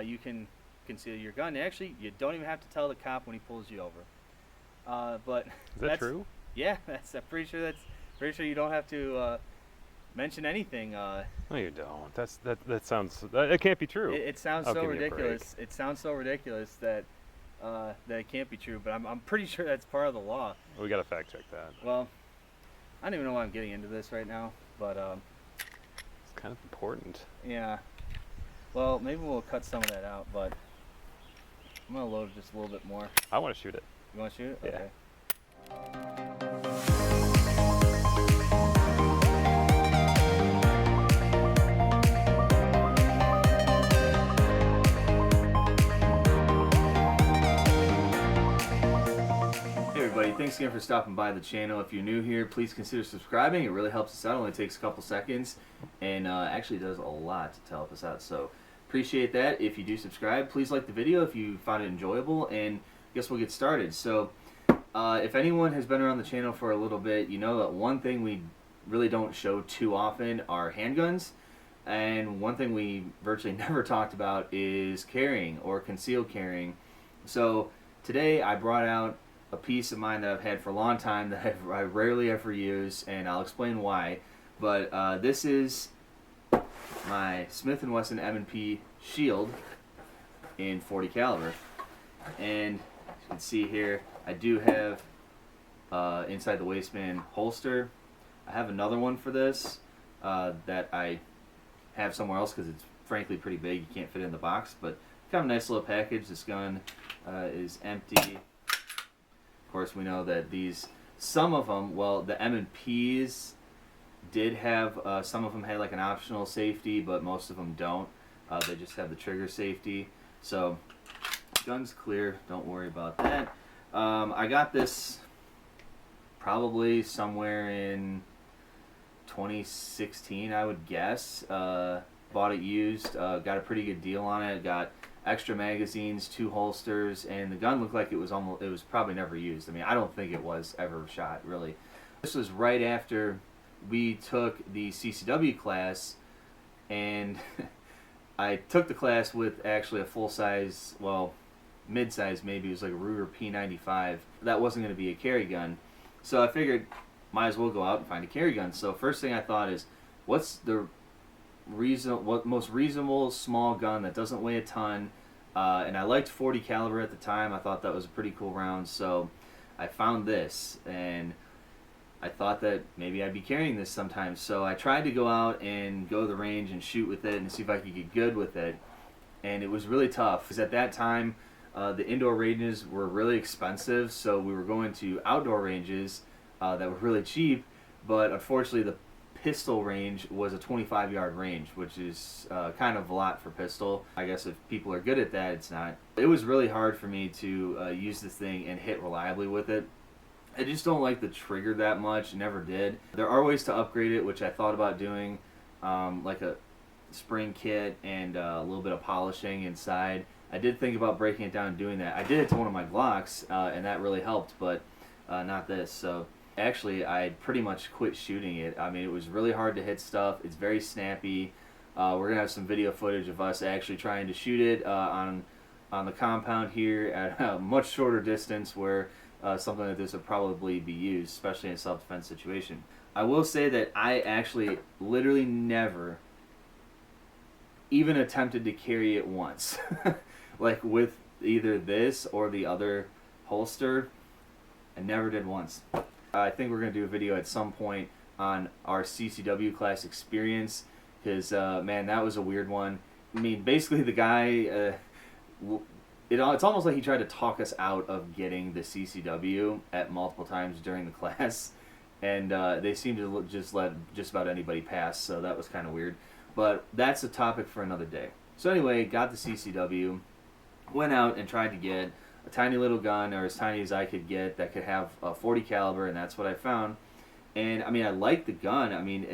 you can conceal your gun. Actually, you don't even have to tell the cop when he pulls you over. But Is that true? Yeah, I'm pretty sure you don't have to mention anything. No, you don't. That sounds. That can't be true. It sounds Oh, so give me a break. ridiculous. It sounds so ridiculous that that it can't be true. But I'm pretty sure that's part of the law. We gotta fact check that. Well, I don't even know why I'm getting into this right now, but It's kind of important. yeah. Well, maybe we'll cut some of that out, but I'm gonna load just a little bit more. I want to shoot it. You want to shoot it? Yeah. Okay. Hey everybody, thanks again for stopping by the channel. If you're new here, please consider subscribing. It really helps us out. It only takes a couple seconds and actually does a lot to help us out. So appreciate that. If you do subscribe, please like the video if you found it enjoyable, and I guess we'll get started. So if anyone has been around the channel for a little bit, you know that one thing we really don't show too often are handguns, and one thing we virtually never talked about is carrying or concealed carrying. So today I brought out a piece of mine that I've had for a long time that I rarely ever use, and I'll explain why. But this is my Smith and Wesson M&P Shield in 40 caliber, and as you can see here, I do have inside the waistband holster. I have another one for this that I have somewhere else because it's frankly pretty big. You can't fit it in the box, but kind of a nice little package. This gun is empty. Of course, we know that some of them, well, the M&Ps did have, some of them had like an optional safety, but most of them don't. They just have the trigger safety. So, gun's clear, don't worry about that. I got this probably somewhere in 2016, I would guess. Bought it used, got a pretty good deal on it, got extra magazines, 2 holsters, and the gun looked like it was probably never used. I mean, I don't think it was ever shot, really. This was right after we took the CCW class, and I took the class with actually a full-size, well, mid-size maybe, it was like a Ruger P95. That wasn't going to be a carry gun. So I figured, might as well go out and find a carry gun. So first thing I thought is, what's the most reasonable small gun that doesn't weigh a ton, and I liked 40 caliber at the time. I thought that was a pretty cool round, so I found this, and I thought that maybe I'd be carrying this sometimes. So I tried to go out and go to the range and shoot with it and see if I could get good with it, and it was really tough because at that time the indoor ranges were really expensive, so we were going to outdoor ranges that were really cheap, but unfortunately the pistol range was a 25-yard range, which is kind of a lot for pistol. I guess if people are good at that, it's not. It was really hard for me to use this thing and hit reliably with it. I just don't like the trigger that much, never did. There are ways to upgrade it, which I thought about doing, like a spring kit and a little bit of polishing inside. I did think about breaking it down and doing that. I did it to one of my Glocks, and that really helped, but not this. So actually, I pretty much quit shooting it. I mean, it was really hard to hit stuff. It's very snappy. We're going to have some video footage of us actually trying to shoot it on the compound here at a much shorter distance where something like this would probably be used, especially in a self-defense situation. I will say that I actually literally never even attempted to carry it once. Like with either this or the other holster, I never did once. I think we're going to do a video at some point on our CCW class experience, because, man, that was a weird one. I mean, basically the guy, it's almost like he tried to talk us out of getting the CCW at multiple times during the class, and they seemed to just let just about anybody pass, so that was kind of weird. But that's a topic for another day. So anyway, got the CCW, went out and tried to get a tiny little gun, or as tiny as I could get, that could have a 40 caliber, and that's what I found. And I mean, I like the gun. I mean,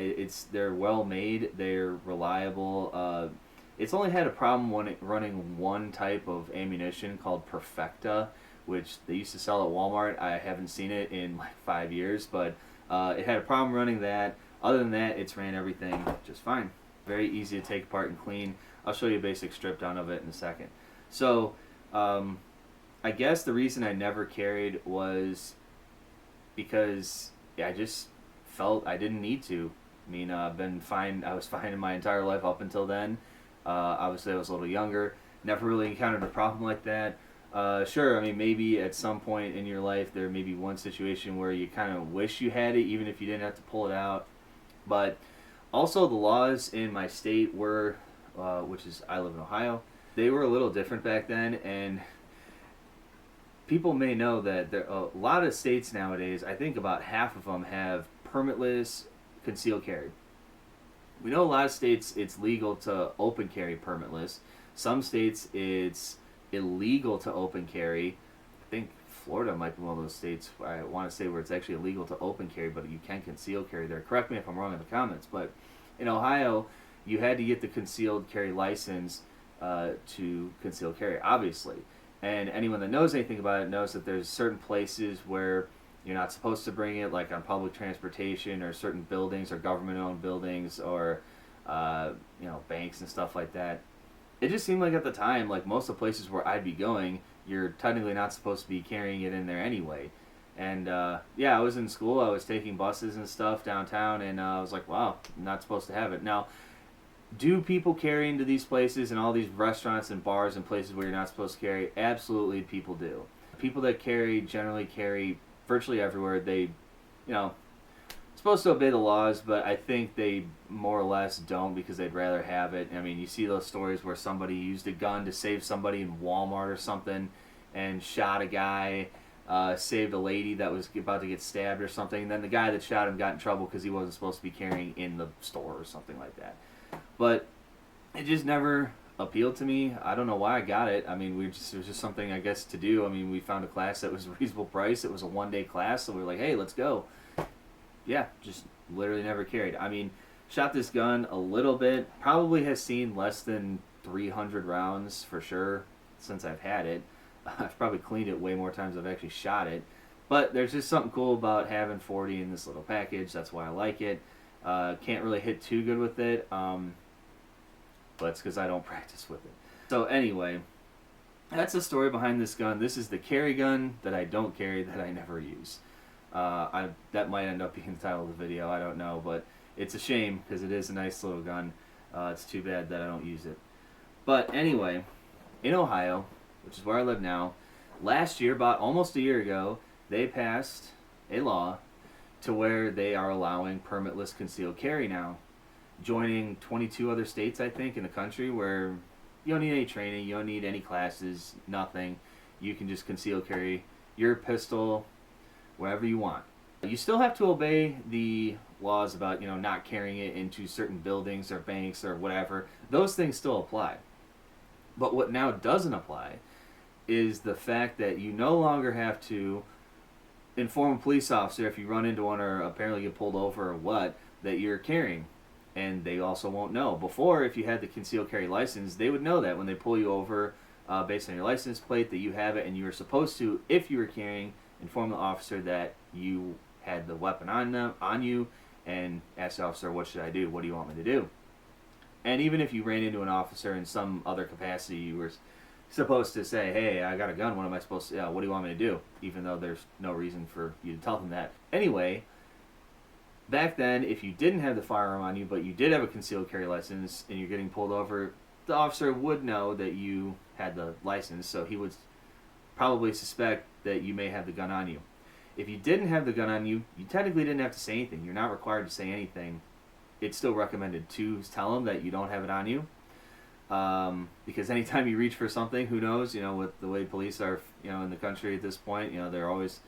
they're well made, they're reliable. It's only had a problem when running one type of ammunition called Perfecta, which they used to sell at Walmart. I haven't seen it in like 5 years, but it had a problem running that. Other than that, it's ran everything just fine. Very easy to take apart and clean. I'll show you a basic strip down of it in a second. So, I guess the reason I never carried was because I just felt I didn't need to. I mean, I've been fine. I was fine in my entire life up until then. Obviously, I was a little younger. Never really encountered a problem like that. Sure, I mean, maybe at some point in your life there may be one situation where you kind of wish you had it, even if you didn't have to pull it out. But also, the laws in my state were, which is I live in Ohio, they were a little different back then, and people may know that there a lot of states nowadays. I think about half of them have permitless concealed carry. We know a lot of states it's legal to open carry permitless. Some states it's illegal to open carry. I think Florida might be one of those states I want to say where it's actually illegal to open carry, but you can conceal carry there. Correct me if I'm wrong in the comments, but in Ohio, you had to get the concealed carry license to conceal carry, obviously. And anyone that knows anything about it knows that there's certain places where you're not supposed to bring it, like on public transportation or certain buildings or government-owned buildings or banks and stuff like that. It just seemed like at the time, like most of the places where I'd be going, you're technically not supposed to be carrying it in there anyway. And I was in school, I was taking buses and stuff downtown, and I was like, wow, I'm not supposed to have it. Now, do people carry into these places and all these restaurants and bars and places where you're not supposed to carry? Absolutely, people do. People that carry generally carry virtually everywhere. They, supposed to obey the laws, but I think they more or less don't because they'd rather have it. I mean, you see those stories where somebody used a gun to save somebody in Walmart or something and shot a guy, saved a lady that was about to get stabbed or something, and then the guy that shot him got in trouble because he wasn't supposed to be carrying in the store or something like that. But it just never appealed to me. I don't know why I got it. I mean, it was just something, I guess, to do. I mean, we found a class that was a reasonable price. It was a one-day class, so we were like, hey, let's go. Yeah, just literally never carried. I mean, shot this gun a little bit. Probably has seen less than 300 rounds for sure since I've had it. I've probably cleaned it way more times than I've actually shot it. But there's just something cool about having 40 in this little package. That's why I like it. Can't really hit too good with it. But it's because I don't practice with it. So anyway, that's the story behind this gun. This is the carry gun that I don't carry, that I never use. That might end up being the title of the video, I don't know, but it's a shame because it is a nice little gun. It's too bad that I don't use it. But anyway, in Ohio, which is where I live now, last year, about almost a year ago, they passed a law to where they are allowing permitless concealed carry now, joining 22 other states, I think, in the country where you don't need any training, you don't need any classes, nothing. You can just conceal carry your pistol wherever you want. You still have to obey the laws about, not carrying it into certain buildings or banks or whatever. Those things still apply. But what now doesn't apply is the fact that you no longer have to inform a police officer if you run into one or apparently get pulled over or what, that you're carrying. And they also won't know. Before, if you had the concealed carry license, they would know that when they pull you over based on your license plate that you have it, and you were supposed to, if you were carrying, inform the officer that you had the weapon on you, and ask the officer, what should I do? What do you want me to do? And even if you ran into an officer in some other capacity, you were supposed to say, hey, I got a gun, what am I supposed to, what do you want me to do? Even though there's no reason for you to tell them that. Anyway, back then, if you didn't have the firearm on you, but you did have a concealed carry license, and you're getting pulled over, the officer would know that you had the license, so he would probably suspect that you may have the gun on you. If you didn't have the gun on you, you technically didn't have to say anything. You're not required to say anything. It's still recommended to tell them that you don't have it on you. Because anytime you reach for something, who knows, with the way police are, in the country at this point, they're always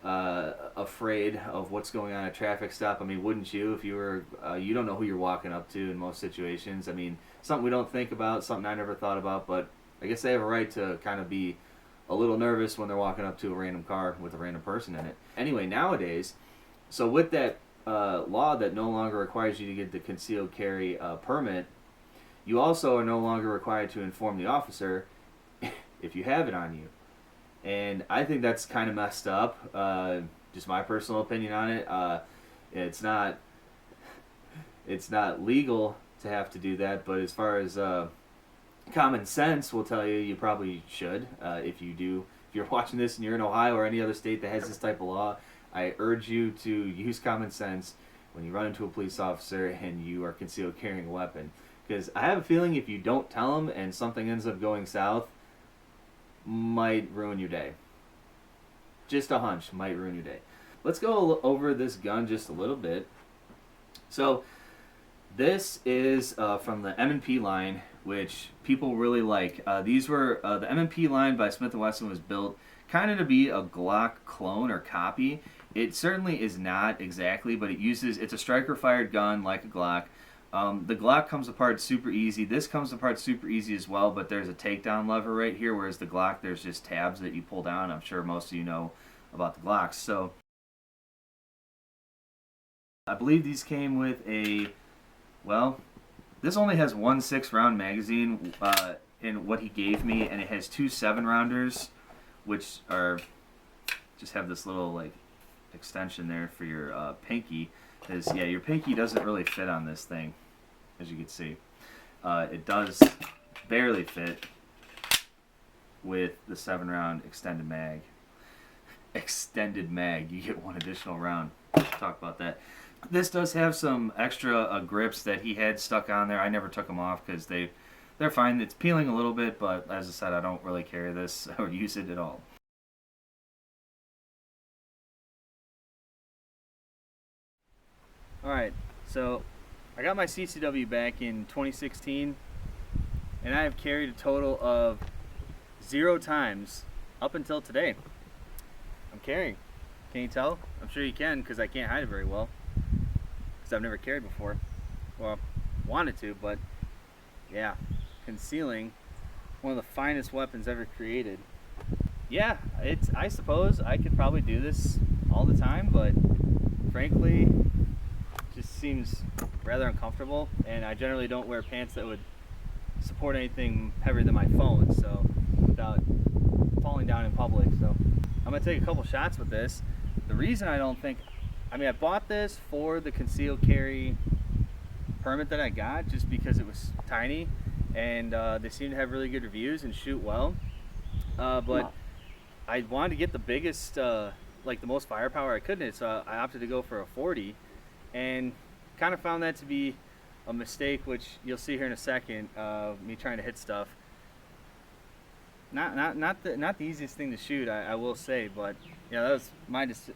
afraid of what's going on at a traffic stop. I mean, wouldn't you if you were, you don't know who you're walking up to in most situations. I mean, something we don't think about, something I never thought about, but I guess they have a right to kind of be a little nervous when they're walking up to a random car with a random person in it. Anyway, nowadays, so with that law that no longer requires you to get the concealed carry permit, you also are no longer required to inform the officer if you have it on you. And I think that's kind of messed up. Just my personal opinion on it. It's not legal to have to do that, but as far as Common sense will tell you you probably should. If you're watching this and you're in Ohio or any other state that has this type of law, I urge you to use common sense when you run into a police officer and you are concealed carrying a weapon. Because I have a feeling if you don't tell them and something ends up going south, might ruin your day. Just a hunch, might ruin your day. Let's go over this gun just a little bit. So this is from the M&P line, which people really like. These were the M&P line by Smith and Wesson was built kind of to be a Glock clone or copy. It certainly is not exactly, but it's a striker fired gun like a Glock. The Glock comes apart super easy. This comes apart super easy as well, but there's a takedown lever right here, whereas the Glock, there's just tabs that you pull down. I'm sure most of you know about the Glocks. So I believe these came with this only has one 6-round magazine in what he gave me, and it has 2 7-rounders, which just have this little like extension there for your pinky. Your pinky doesn't really fit on this thing, as you can see. It does barely fit with the 7-round extended mag. Extended mag, you get 1 additional round. We'll talk about that. This does have some extra grips that he had stuck on there. I never took them off because they're fine. It's peeling a little bit, but as I said, I don't really carry this or use it at all. Alright, so I got my CCW back in 2016, and I have carried a total of 0 times up until today. I'm carrying. Can you tell? I'm sure you can, because I can't hide it very well, because I've never carried before. Well, wanted to, but yeah, concealing one of the finest weapons ever created. Yeah, I suppose I could probably do this all the time, but frankly, it just seems rather uncomfortable, and I generally don't wear pants that would support anything heavier than my phone, so without falling down in public. So I'm gonna take a couple shots with this. The reason I bought this for the concealed carry permit that I got, just because it was tiny, and they seem to have really good reviews and shoot well. But I wanted to get the biggest, the most firepower I could in it, so I opted to go for a 40, and kind of found that to be a mistake, which you'll see here in a second. Me trying to hit stuff. Not the easiest thing to shoot, I will say, but yeah, that was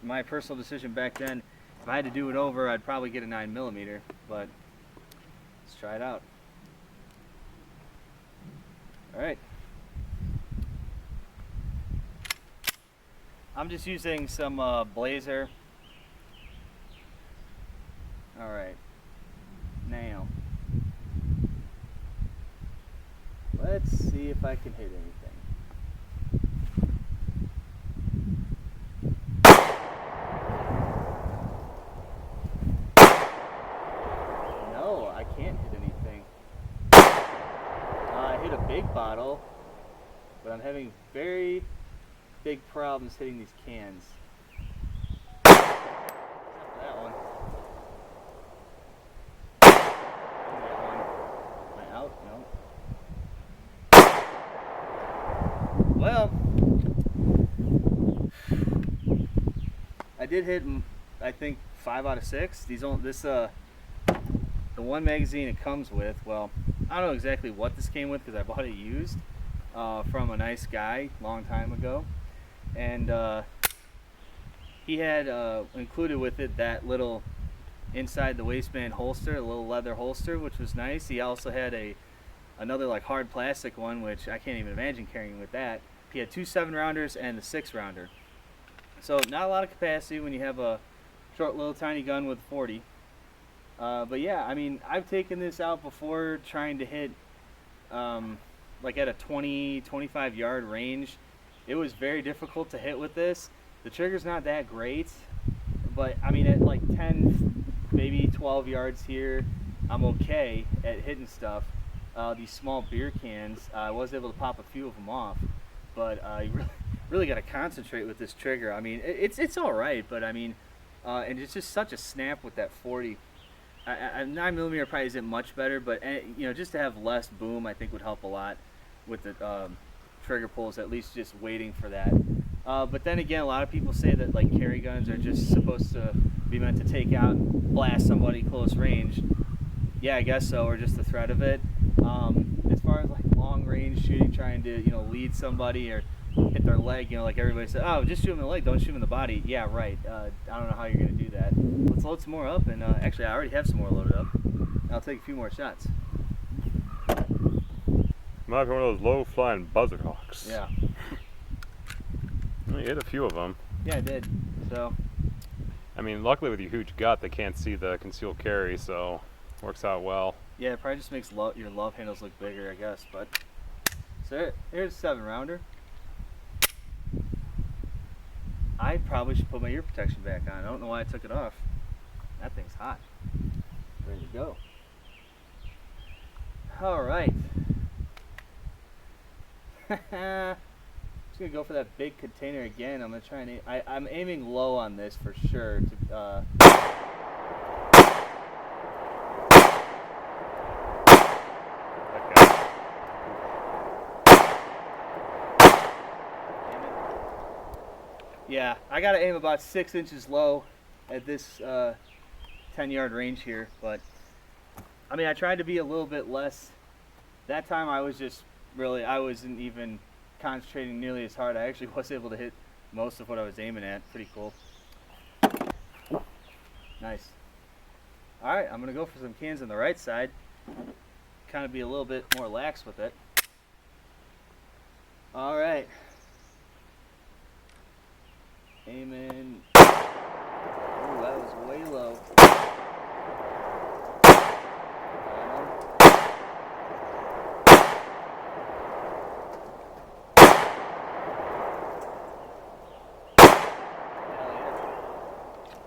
my personal decision back then. If I had to do it over, I'd probably get a 9mm, but let's try it out. All right. I'm just using some Blazer. All right. Now, let's see if I can hit anything. No, I can't hit anything. I hit a big bottle, but I'm having very big problems hitting these cans. Except for that one. Am I out? No. Well, I did hit, I think, 5 out of 6. The one magazine it comes with, well, I don't know exactly what this came with because I bought it used from a nice guy long time ago, and he had included with it that little inside the waistband holster, a little leather holster, which was nice. He also had another like hard plastic one, which I can't even imagine carrying with that. He had 2 7-rounders and the 6-rounder, so not a lot of capacity when you have a short little tiny gun with 40. But yeah, I mean, I've taken this out before trying to hit like at a 20-25 yard range. It was very difficult to hit with this. The trigger's not that great, but I mean at like 10, maybe 12 yards here, I'm okay at hitting stuff. These small beer cans, I was able to pop a few of them off, but you really got to concentrate with this trigger. I mean, it's all right, but I mean, and it's just such a snap with that 40. I 9mm probably isn't much better, but you know, just to have less boom, I think would help a lot with the trigger pulls. At least just waiting for that. But then again, a lot of people say that like carry guns are just supposed to be meant to take out, blast somebody close range. Yeah, I guess so, or just the threat of it. As far as like long range shooting, trying to lead somebody or hit their leg, like everybody said, oh, just shoot them in the leg, don't shoot them in the body. Yeah, right. I don't know how you're gonna do that. Let's load some more up, and actually, I already have some more loaded up. I'll take a few more shots. Might be one of those low-flying buzzard hawks. Yeah. Well, you hit a few of them. Yeah, I did. So. I mean, luckily with your huge gut, they can't see the concealed carry, so works out well. Yeah, it probably just makes your love handles look bigger, I guess. But so here's a 7-rounder. I probably should put my ear protection back on. I don't know why I took it off. That thing's hot. Ready to go. All right. Just gonna go for that big container again. I'm gonna try and I'm aiming low on this for sure. Yeah, I gotta aim about 6 inches low at this 10-yard range here, but I mean, I tried to be a little bit less. That time I wasn't even concentrating nearly as hard. I actually was able to hit most of what I was aiming at. Pretty cool. Nice. All right, I'm gonna go for some cans on the right side. Kind of be a little bit more lax with it. All right. Aiming. Ooh, that was way low.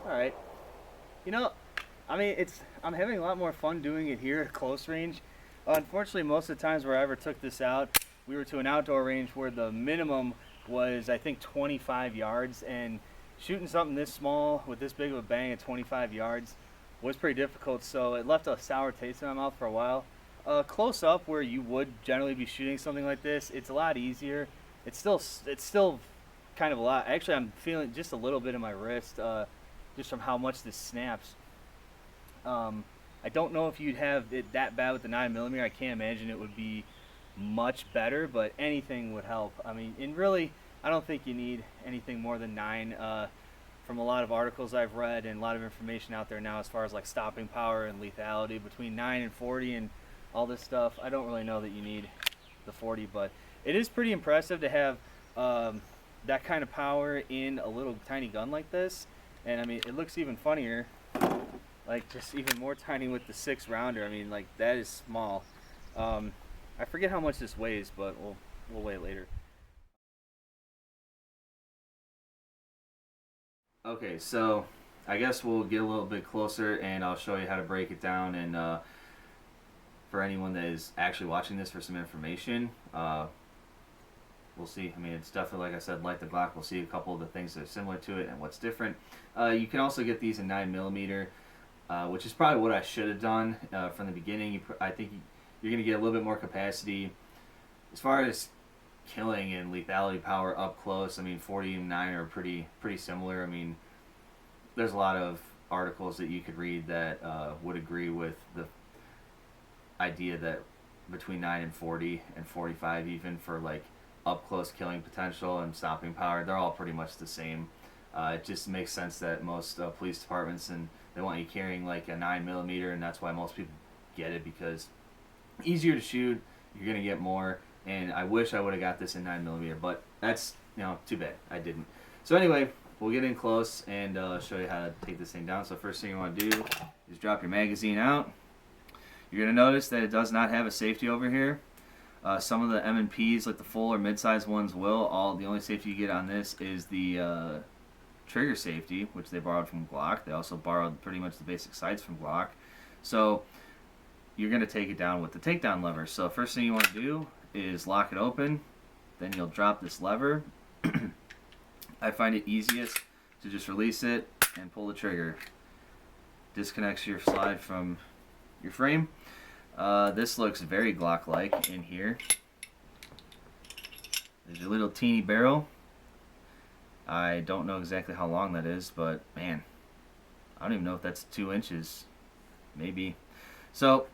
Alright. I mean, I'm having a lot more fun doing it here at close range. Unfortunately, most of the times where I ever took this out, we were to an outdoor range where the minimum was, I think, 25 yards, and shooting something this small with this big of a bang at 25 yards was pretty difficult, so it left a sour taste in my mouth for a while. Close up, where you would generally be shooting something like this, it's a lot easier. It's still kind of a lot. Actually, I'm feeling just a little bit in my wrist, just from how much this snaps. I don't know if you'd have it that bad with the 9mm. I can't imagine it would be much better, but anything would help. I mean, and really, I don't think you need anything more than 9. From a lot of articles I've read and a lot of information out there now as far as like stopping power and lethality, between 9 and 40 and all this stuff, I don't really know that you need the 40, but it is pretty impressive to have that kind of power in a little tiny gun like this. And I mean, it looks even funnier, like just even more tiny with the 6-rounder. I mean, like, that is small. I forget how much this weighs, but we'll weigh it later. Okay, so I guess we'll get a little bit closer and I'll show you how to break it down. And for anyone that is actually watching this for some information, we'll see. I mean, it's definitely, like I said, like the Glock, we'll see a couple of the things that are similar to it and what's different. You can also get these in 9mm, which is probably what I should have done from the beginning. I think you're going to get a little bit more capacity. As far as killing and lethality power up close, I mean, 40 and 9 are pretty similar. I mean, there's a lot of articles that you could read that would agree with the idea that between 9 and 40 and 45 even for like up close killing potential and stopping power, they're all pretty much the same. It just makes sense that most police departments, and they want you carrying like a 9mm, and that's why most people get it, because easier to shoot, you're gonna get more. And I wish I would have got this in 9mm, but that's, too bad I didn't. So anyway, we'll get in close and show you how to take this thing down. So first thing you want to do is drop your magazine out. You're gonna notice that it does not have a safety over here. Some of the M&Ps, like the full or mid-sized ones, will. The only safety you get on this is the trigger safety, which they borrowed from Glock. They also borrowed pretty much the basic sights from Glock. So you're going to take it down with the takedown lever. So first thing you want to do is lock it open. Then you'll drop this lever. I find it easiest to just release it and pull the trigger. disconnects your slide from your frame. This looks very Glock-like in here. There's your little teeny barrel. I don't know exactly how long that is, but man, I don't even know if that's 2 inches. Maybe. So,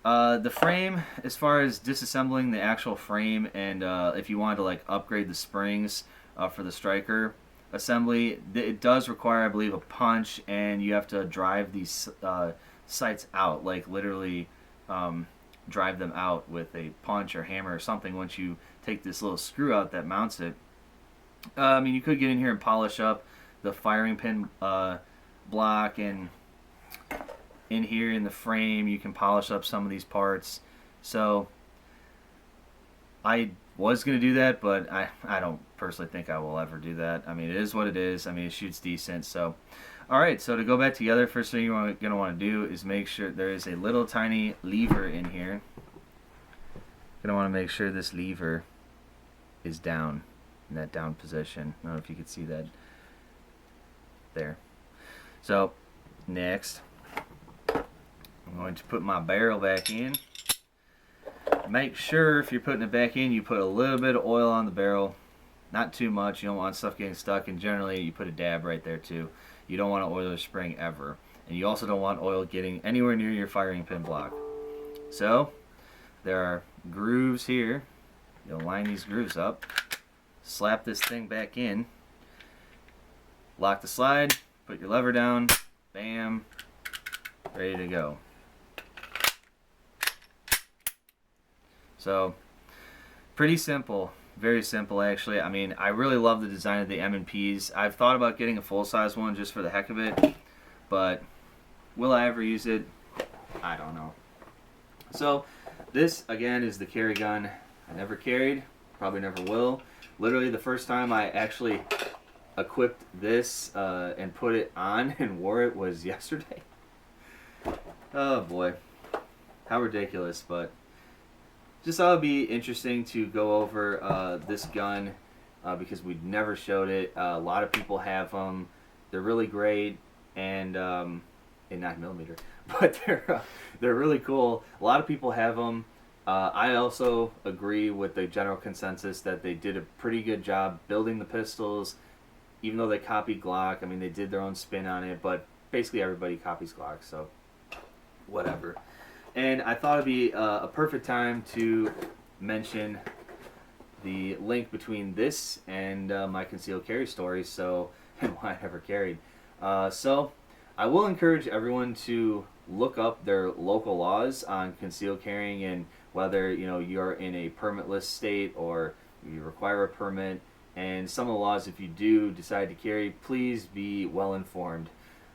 the frame, as far as disassembling the actual frame, and if you wanted to like upgrade the springs for the striker assembly, it does require, I believe, a punch, and you have to drive these sights out, like literally drive them out with a punch or hammer or something once you take this little screw out that mounts it. I mean, you could get in here and polish up the firing pin block, and in here in the frame you can polish up some of these parts. So I was going to do that, but I don't personally think I will ever do that. I mean, it is what it is. I mean, it shoots decent. So alright, so to go back together, first thing you're going to want to do is make sure there is a little tiny lever in here. You're going to want to make sure this lever is down, in that down position. I don't know if you can see that there. So next, I'm going to put my barrel back in. Make sure if you're putting it back in, you put a little bit of oil on the barrel. Not too much. You don't want stuff getting stuck, and generally you put a dab right there too. You don't want to oil your spring ever. And you also don't want oil getting anywhere near your firing pin block. So there are grooves here. You'll line these grooves up. Slap this thing back in. Lock the slide. Put your lever down. Bam. Ready to go. So pretty simple. Very simple, actually. I mean, I really love the design of the M&Ps. I've thought about getting a full-size one just for the heck of it, but will I ever use it? I don't know. So this, again, is the carry gun I never carried, probably never will. Literally, the first time I actually equipped this and put it on and wore it was yesterday. Oh, boy. How ridiculous, but just thought it would be interesting to go over this gun because we never showed it. A lot of people have them. They're really great, and in 9mm, but they're really cool. A lot of people have them. I also agree with the general consensus that they did a pretty good job building the pistols, even though they copied Glock. I mean, they did their own spin on it, but basically everybody copies Glock, so whatever. And I thought it'd be a perfect time to mention the link between this and my concealed carry story, so and why I never carried. So I will encourage everyone to look up their local laws on concealed carrying, and whether you're in a permitless state or you require a permit. And some of the laws, if you do decide to carry, please be well informed.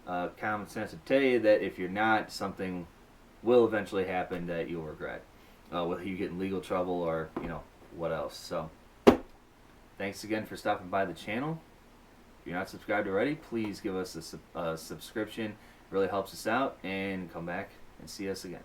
Common sense would tell you that if you're not, something will eventually happen that you'll regret, whether you get in legal trouble or what else. So thanks again for stopping by the channel. If you're not subscribed already, please give us a subscription. It really helps us out, and come back and see us again.